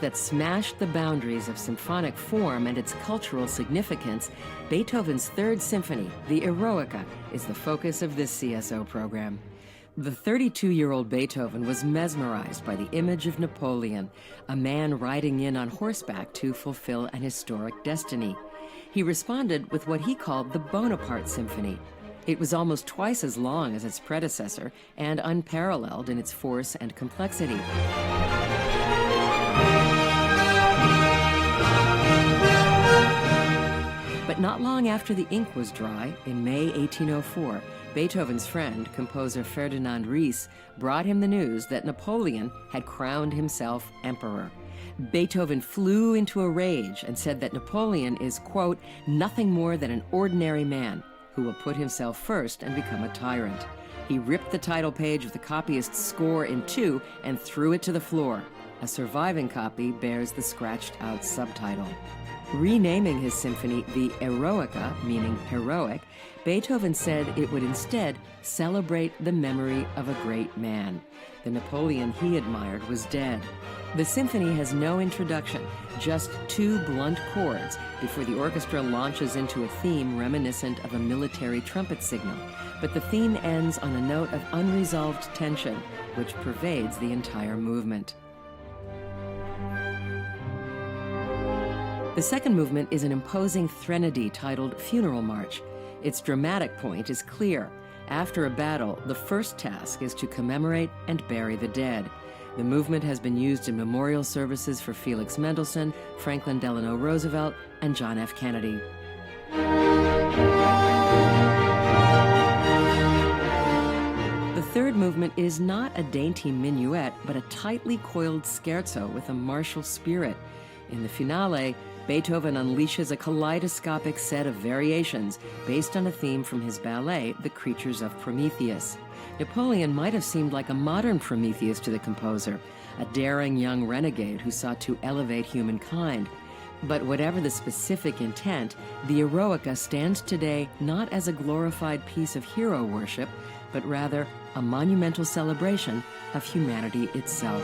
that smashed the boundaries of symphonic form and its cultural significance, Beethoven's Third Symphony, the Eroica, is the focus of this CSO program. The 32-year-old Beethoven was mesmerized by the image of Napoleon, a man riding in on horseback to fulfill an historic destiny. He responded with what he called the Bonaparte Symphony. It was almost twice as long as its predecessor and unparalleled in its force and complexity. But not long after the ink was dry, in May 1804, Beethoven's friend, composer Ferdinand Ries, brought him the news that Napoleon had crowned himself emperor. Beethoven flew into a rage and said that Napoleon is, quote, nothing more than an ordinary man who will put himself first and become a tyrant. He ripped the title page of the copyist's score in two and threw it to the floor. A surviving copy bears the scratched-out subtitle. Renaming his symphony the Eroica, meaning heroic, Beethoven said it would instead celebrate the memory of a great man. The Napoleon he admired was dead. The symphony has no introduction, just two blunt chords before the orchestra launches into a theme reminiscent of a military trumpet signal. But the theme ends on a note of unresolved tension, which pervades the entire movement. The second movement is an imposing threnody titled Funeral March. Its dramatic point is clear. After a battle, the first task is to commemorate and bury the dead. The movement has been used in memorial services for Felix Mendelssohn, Franklin Delano Roosevelt, and John F. Kennedy. The third movement is not a dainty minuet, but a tightly coiled scherzo with a martial spirit. In the finale, Beethoven unleashes a kaleidoscopic set of variations based on a theme from his ballet, The Creatures of Prometheus. Napoleon might have seemed like a modern Prometheus to the composer, a daring young renegade who sought to elevate humankind. But whatever the specific intent, the Eroica stands today not as a glorified piece of hero worship, but rather a monumental celebration of humanity itself.